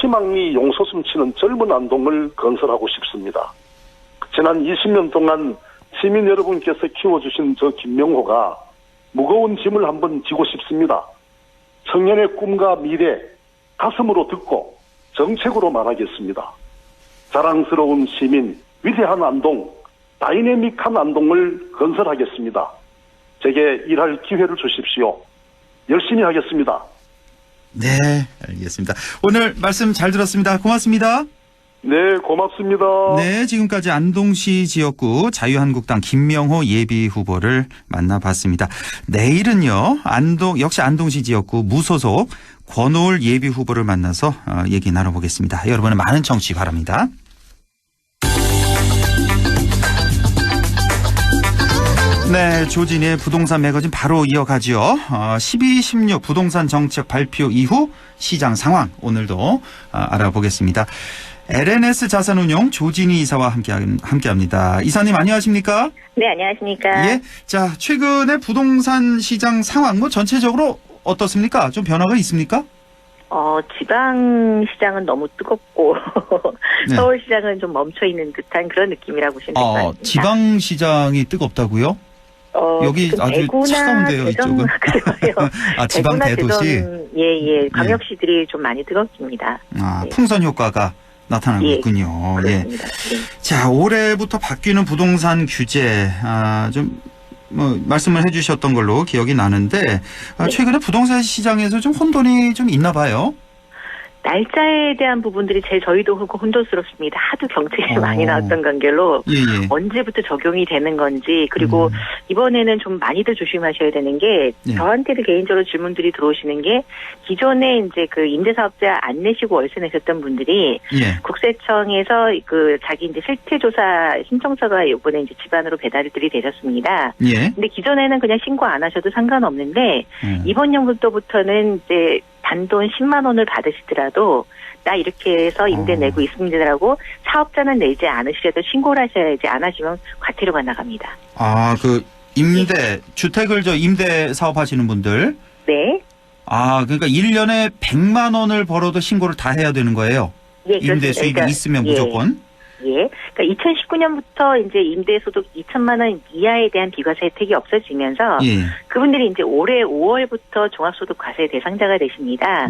희망이 용솟음 치는 젊은 안동을 건설하고 싶습니다. 지난 20년 동안 시민 여러분께서 키워주신 저 김명호가 무거운 짐을 한번 지고 싶습니다. 청년의 꿈과 미래 가슴으로 듣고 정책으로 말하겠습니다. 자랑스러운 시민, 위대한 안동, 다이내믹한 안동을 건설하겠습니다. 제게 일할 기회를 주십시오. 열심히 하겠습니다. 네, 알겠습니다. 오늘 말씀 잘 들었습니다. 고맙습니다. 네, 고맙습니다. 네, 지금까지 안동시 지역구 자유한국당 김명호 예비후보를 만나봤습니다. 내일은요, 역시 안동시 지역구 무소속 권오을 예비후보를 만나서 얘기 나눠보겠습니다. 여러분의 많은 청취 바랍니다. 네, 조진의 부동산 매거진 바로 이어가죠. 12.16 부동산 정책 발표 이후 시장 상황 오늘도 알아보겠습니다. LNS 자산운용 조진희 이사와 함께합니다. 이사님 안녕하십니까? 네, 안녕하십니까? 예, 자 최근에 부동산 시장 상황 전체적으로 어떻습니까? 좀 변화가 있습니까? 지방 시장은 너무 뜨겁고 네. 서울 시장은 좀 멈춰 있는 듯한 그런 느낌이라고 보시면 될 것 같습니다. 지방 시장이 뜨겁다고요? 여기 아주 차가운데요, 이쪽은. 지방 대도시. 예, 광역시들이 좀 많이 뜨겁습니다. 네. 풍선 효과가 나타나고 있군요. 그렇습니다. 예. 자, 올해부터 바뀌는 부동산 규제 말씀을 해주셨던 걸로 기억이 나는데 최근에 부동산 시장에서 좀 혼돈이 좀 있나 봐요. 날짜에 대한 부분들이 저희도 혼돈스럽습니다. 하도 경책이 많이 나왔던 관계로 언제부터 적용이 되는 건지 그리고 이번에는 좀 많이들 조심하셔야 되는 게 저한테도 개인적으로 질문들이 들어오시는 게 기존에 이제 그 임대사업자 안 내시고 월세 내셨던 분들이 국세청에서 자기 이제 실태조사 신청서가 이번에 이제 집안으로 배달들이 되셨습니다. 근데 기존에는 그냥 신고 안 하셔도 상관없는데 이번 연도부터는 이제 단돈 10만 원을 받으시더라도 나 이렇게 해서 임대 내고 있습니다라고 사업자는 내지 않으시려도 신고를 하셔야지 안 하시면 과태료가 나갑니다. 주택을 임대 사업하시는 분들. 네. 그러니까 1년에 100만 원을 벌어도 신고를 다 해야 되는 거예요. 예, 임대 수입이 있으면 무조건. 예. 그러니까 2019년부터 이제 임대소득 2천만 원 이하에 대한 비과세 혜택이 없어지면서 그분들이 이제 올해 5월부터 종합소득과세 대상자가 되십니다.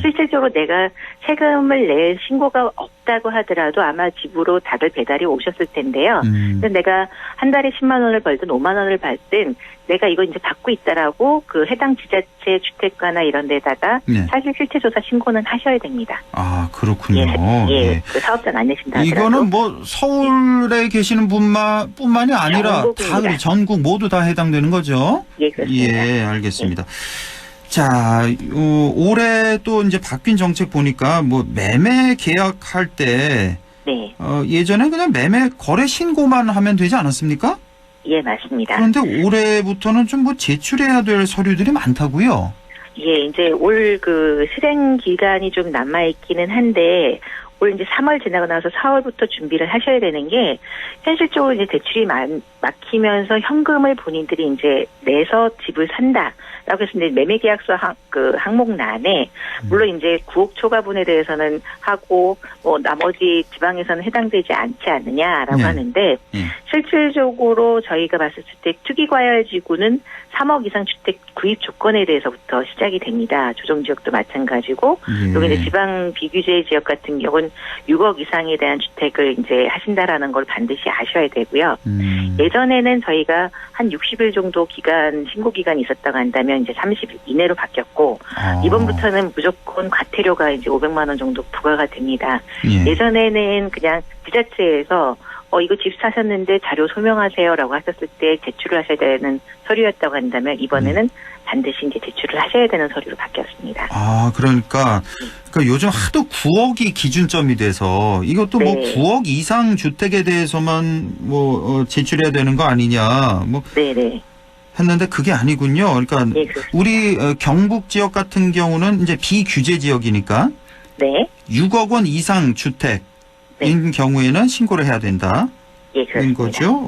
실질적으로 내가 세금을 낼 신고가 없다고 하더라도 아마 집으로 다들 배달이 오셨을 텐데요. 근데 내가 한 달에 10만 원을 벌든 5만 원을 벌든 내가 이거 이제 받고 있다라고 그 해당 지자체 주택가나 이런 데다가 사실 실태조사 신고는 하셔야 됩니다. 그렇군요. 그 사업자는 안 내신다 하더라도. 이거는 서울에 계시는 뿐만이 아니라 다 전국 모두 다 해당되는 거죠? 예, 그렇습니다. 예, 알겠습니다. 자, 올해 또 이제 바뀐 정책 보니까 매매 계약할 때 예전에 그냥 매매 거래 신고만 하면 되지 않았습니까? 예, 맞습니다. 그런데 올해부터는 좀 제출해야 될 서류들이 많다고요? 예, 이제 올 실행 기간이 좀 남아있기는 한데, 올 이제 3월 지나고 나서 4월부터 준비를 하셔야 되는 게, 현실적으로 이제 대출이 막히면서 현금을 본인들이 이제 내서 집을 산다. 라고 해서 이제 매매계약서 항목란에, 물론 이제 9억 초과분에 대해서는 하고, 나머지 지방에서는 해당되지 않지 않느냐라고 하는데, 실질적으로 저희가 봤을 때 투기과열지구는 3억 이상 주택 구입 조건에 대해서부터 시작이 됩니다. 조정지역도 마찬가지고, 그리고 이제 지방 비규제 지역 같은 경우는 6억 이상에 대한 주택을 이제 하신다라는 걸 반드시 아셔야 되고요. 예전에는 저희가 한 60일 정도 신고 기간이 있었다고 한다면 이제 30일 이내로 바뀌었고, 이번부터는 무조건 과태료가 이제 500만 원 정도 부과가 됩니다. 예전에는 그냥 지자체에서 이거 집 사셨는데 자료 소명하세요라고 하셨을 때 제출을 하셔야 되는 서류였다고 한다면 이번에는 반드시 이제 제출을 하셔야 되는 서류로 바뀌었습니다. 아, 그러니까 요즘 하도 9억이 기준점이 돼서 이것도 뭐 9억 이상 주택에 대해서만 제출해야 되는 거 아니냐. 네네. 했는데 그게 아니군요. 그러니까 우리 경북 지역 같은 경우는 이제 비규제 지역이니까 6억 원 이상 주택인 경우에는 신고를 해야 된다. 예, 그렇습니다. 거죠.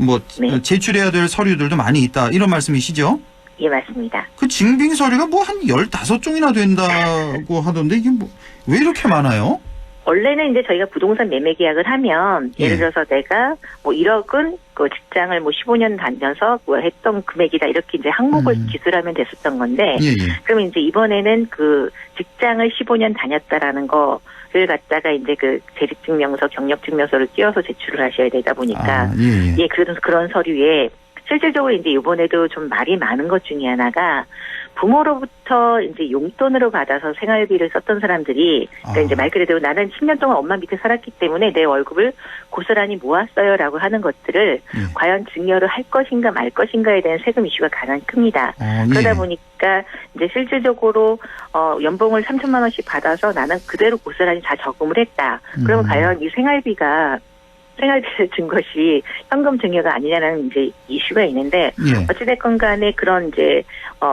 제출해야 될 서류들도 많이 있다. 이런 말씀이시죠? 예, 맞습니다. 그 증빙 서류가 한 15종이나 된다고 하던데 이게 왜 이렇게 많아요? 원래는 이제 저희가 부동산 매매 계약을 하면 예를 들어서 내가 1억은 그 직장을 15년 다녀서 했던 금액이다 이렇게 이제 항목을 기술하면 됐었던 건데 그럼 이제 이번에는 그 직장을 15년 다녔다라는 거를 갖다가 이제 그 재직증명서, 경력증명서를 띄워서 제출을 하셔야 되다 보니까 그런 서류에 실질적으로 이제 이번에도 좀 말이 많은 것 중에 하나가 부모로부터 이제 용돈으로 받아서 생활비를 썼던 사람들이 그러니까 이제 말 그대로 나는 10년 동안 엄마 밑에 살았기 때문에 내 월급을 고스란히 모았어요라고 하는 것들을 과연 증여를 할 것인가 말 것인가에 대한 세금 이슈가 가장 큽니다. 그러다 보니까 이제 실질적으로 연봉을 3천만 원씩 받아서 나는 그대로 고스란히 다 저금을 했다. 그러면 과연 이 생활비를 준 것이 현금 증여가 아니냐는 이제 이슈가 있는데 어찌됐건 간에 그런 이제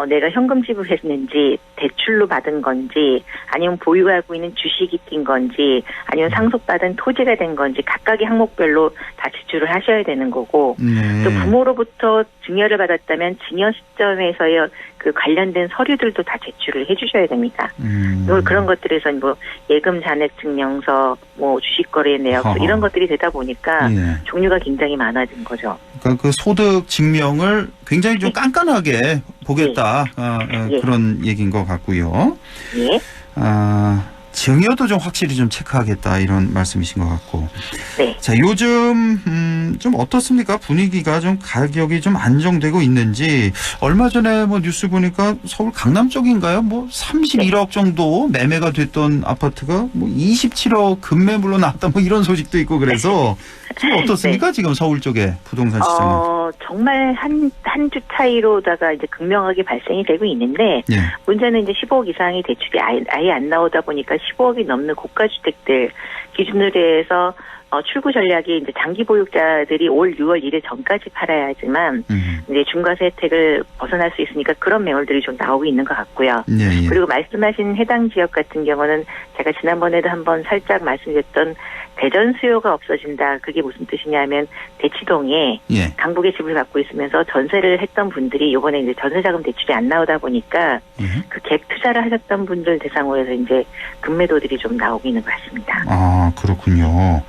내가 현금 지불했는지 대출로 받은 건지 아니면 보유하고 있는 주식이 낀 건지 아니면 상속받은 토지가 된 건지 각각의 항목별로 다 제출을 하셔야 되는 거고 또 부모로부터 증여를 받았다면 증여 시점에서의 그 관련된 서류들도 다 제출을 해주셔야 됩니다. 그런 것들에서 예금 잔액 증명서, 주식 거래 내역서 이런 것들이 되다 보니까 종류가 굉장히 많아진 거죠. 그러니까 그 소득 증명을 굉장히 좀 깐깐하게 보겠다 그런 얘기인 것 같고요. 증여도 좀 확실히 좀 체크하겠다 이런 말씀이신 것 같고. 자, 요즘 좀 어떻습니까? 분위기가 좀 가격이 좀 안정되고 있는지 얼마 전에 뉴스 보니까 서울 강남 쪽인가요? 31억 정도 매매가 됐던 아파트가 27억 급매물로 나왔다 이런 소식도 있고 그래서 지금 어떻습니까? 지금 서울 쪽에 부동산 시장은? 정말 한 주 차이로다가 이제 극명하게 발생이 되고 있는데 문제는 이제 15억 이상의 대출이 아예 안 나오다 보니까 15억이 넘는 고가 주택들 기준으로 해서 출구 전략이 이제 장기 보유자들이 올 6월 1일 전까지 팔아야 하지만 이제 중과세 혜택을 벗어날 수 있으니까 그런 매물들이 좀 나오고 있는 것 같고요. 그리고 말씀하신 해당 지역 같은 경우는 제가 지난번에도 한번 살짝 말씀드렸던 대전 수요가 없어진다. 그게 무슨 뜻이냐면 대치동에 강북에 집을 갖고 있으면서 전세를 했던 분들이 이번에 이제 전세자금 대출이 안 나오다 보니까 그 갭 투자를 하셨던 분들 대상으로 해서 이제 급매도들이 좀 나오고 있는 것 같습니다. 아, 그렇군요.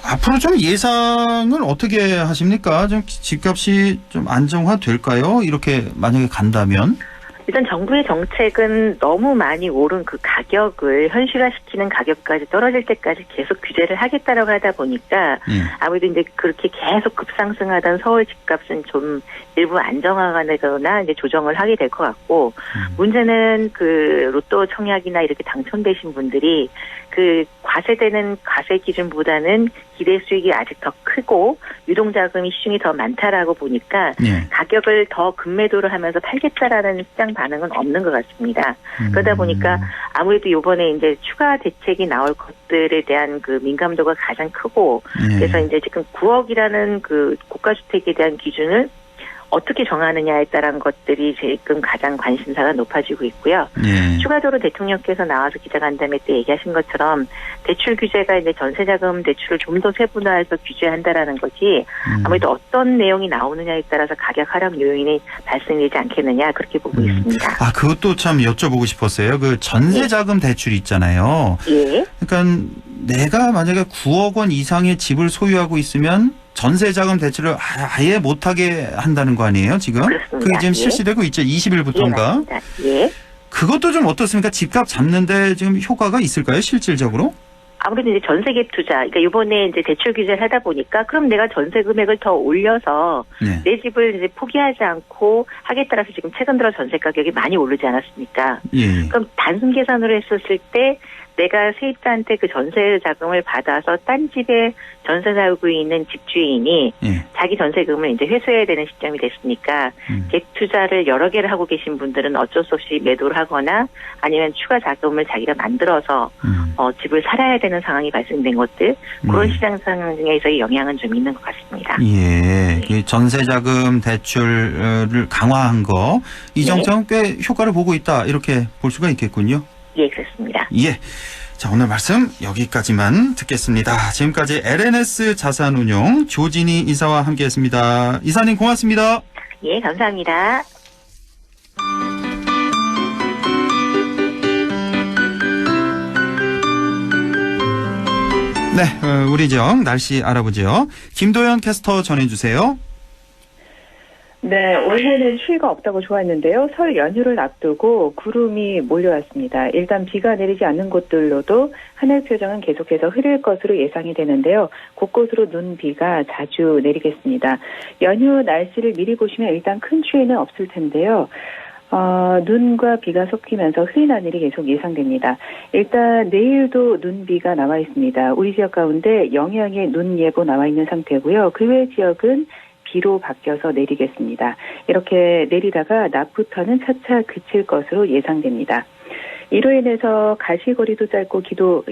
앞으로 좀 예상을 어떻게 하십니까? 좀 집값이 좀 안정화될까요? 이렇게 만약에 간다면? 일단 정부의 정책은 너무 많이 오른 그 가격을 현실화시키는 가격까지 떨어질 때까지 계속 규제를 하겠다라고 하다 보니까 아무래도 이제 그렇게 계속 급상승하던 서울 집값은 좀 일부 안정화가 이제 조정을 하게 될 것 같고 문제는 그 로또 청약이나 이렇게 당첨되신 분들이 그 과세되는 과세 기준보다는 기대 수익이 아직 더 크고 유동자금이 시중에 더 많다라고 보니까 가격을 더 급매도를 하면서 팔겠다라는 시장 반응은 없는 것 같습니다. 그러다 보니까 아무래도 이번에 이제 추가 대책이 나올 것들에 대한 그 민감도가 가장 크고 그래서 이제 지금 9억이라는 그 고가주택에 대한 기준을 어떻게 정하느냐에 따른 것들이 지금 가장 관심사가 높아지고 있고요. 추가적으로 대통령께서 나와서 기자간담회 때 얘기하신 것처럼 대출 규제가 이제 전세자금 대출을 좀 더 세분화해서 규제한다라는 것이 아무래도 어떤 내용이 나오느냐에 따라서 가격 하락 요인이 발생되지 않겠느냐 그렇게 보고 있습니다. 아, 그것도 참 여쭤보고 싶었어요. 그 전세자금 대출 있잖아요. 그러니까 내가 만약에 9억 원 이상의 집을 소유하고 있으면 전세자금 대출을 아예 못하게 한다는 거 아니에요, 지금? 그렇습니다. 그게 지금 실시되고 있죠, 20일부터인가? 그것도 좀 어떻습니까? 집값 잡는데 지금 효과가 있을까요, 실질적으로? 아무래도 이제 전세갭 투자, 그러니까 이번에 이제 대출 규제를 하다 보니까 그럼 내가 전세 금액을 더 올려서 내 집을 이제 포기하지 않고 하기에 따라서 지금 최근 들어 전세 가격이 많이 오르지 않았습니까? 그럼 단순 계산으로 했었을 때 내가 세입자한테 그 전세 자금을 받아서 딴 집에 전세 살고 있는 집주인이 자기 전세금을 이제 회수해야 되는 시점이 됐으니까 갭 투자를 여러 개를 하고 계신 분들은 어쩔 수 없이 매도를 하거나 아니면 추가 자금을 자기가 만들어서 집을 살아야 되는 상황이 발생된 것들 그런 시장 상황에서의 영향은 좀 있는 것 같습니다. 예, 이 전세 자금 대출을 강화한 거 이 정책은 꽤 효과를 보고 있다 이렇게 볼 수가 있겠군요. 예, 그렇습니다. 예. 자, 오늘 말씀 여기까지만 듣겠습니다. 지금까지 LNS 자산운용 조진희 이사와 함께했습니다. 이사님 고맙습니다. 예, 감사합니다. 네, 우리 지역 날씨 알아보죠. 김도연 캐스터 전해주세요. 네, 올해는 추위가 없다고 좋았는데요. 설 연휴를 앞두고 구름이 몰려왔습니다. 일단 비가 내리지 않는 곳들로도 하늘 표정은 계속해서 흐릴 것으로 예상이 되는데요. 곳곳으로 눈, 비가 자주 내리겠습니다. 연휴 날씨를 미리 보시면 일단 큰 추위는 없을 텐데요. 눈과 비가 섞이면서 흐린 하늘이 계속 예상됩니다. 일단 내일도 눈비가 나와 있습니다. 우리 지역 가운데 영양의 눈 예보 나와 있는 상태고요. 그 외 지역은 비로 바뀌어서 내리겠습니다. 이렇게 내리다가 낮부터는 차차 그칠 것으로 예상됩니다. 이로 인해서 가시거리도 짧고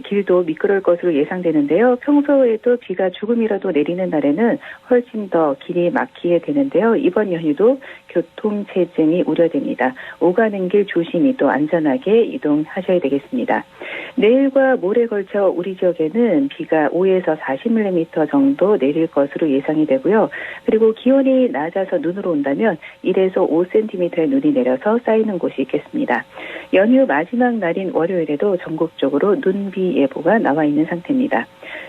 길도 미끄러울 것으로 예상되는데요. 평소에도 비가 조금이라도 내리는 날에는 훨씬 더 길이 막히게 되는데요. 이번 연휴도 교통체증이 우려됩니다. 오가는 길 조심히 또 안전하게 이동하셔야 되겠습니다. 내일과 모레 걸쳐 우리 지역에는 비가 5에서 40mm 정도 내릴 것으로 예상이 되고요. 그리고 기온이 낮아서 눈으로 온다면 1에서 5cm의 눈이 내려서 쌓이는 곳이 있겠습니다. 연휴 마지막 날인 월요일에도 전국적으로 눈비 예보가 나와 있는 상태입니다.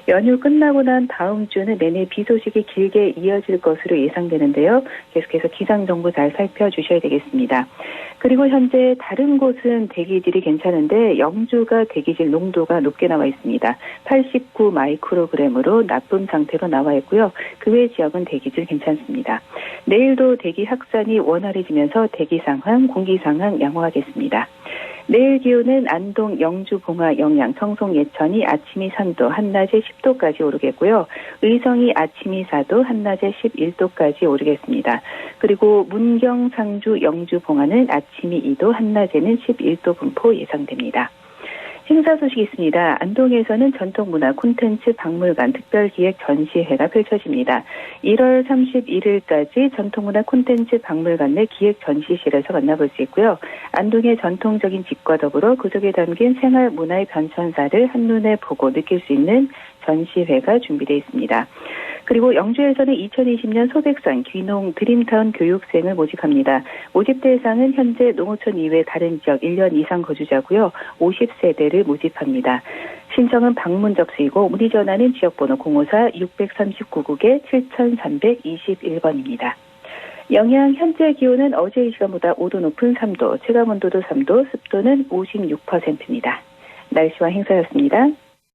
연휴 끝나고 난 다음 주는 내내 비 소식이 길게 이어질 것으로 예상되는데요. 계속해서 기상정보 잘 살펴주셔야 되겠습니다. 그리고 현재 다른 곳은 대기질이 괜찮은데 영주가 대기질 농도가 높게 나와 있습니다. 89 마이크로그램으로 나쁨 상태로 나와 있고요. 그 외 지역은 대기질 괜찮습니다. 내일도 대기 확산이 원활해지면서 대기 상황, 공기 상황 양호하겠습니다. 내일 기온은 안동, 영주, 봉화, 영양, 청송, 예천이 아침이 3도, 한낮에 10도까지 오르겠고요. 의성이 아침이 4도, 한낮에 11도까지 오르겠습니다. 그리고 문경, 상주, 영주, 봉화는 아침이 2도, 한낮에는 11도 분포 예상됩니다. 행사 소식이 있습니다. 안동에서는 전통문화 콘텐츠 박물관 특별기획 전시회가 펼쳐집니다. 1월 31일까지 전통문화 콘텐츠 박물관 내 기획 전시실에서 만나볼 수 있고요. 안동의 전통적인 집과 더불어 그 속에 담긴 생활 문화의 변천사를 한눈에 보고 느낄 수 있는 전시회가 준비되어 있습니다. 그리고 영주에서는 2020년 소백산 귀농 드림타운 교육생을 모집합니다. 모집 대상은 현재 농어촌 이외 다른 지역 1년 이상 거주자고요. 50세대를 모집합니다. 신청은 방문 접수이고 문의 전화는 지역번호 054-639국에 7321번입니다. 영양 현재 기온은 어제 이 시간보다 5도 높은 3도, 체감온도도 3도, 습도는 56%입니다. 날씨와 행사였습니다.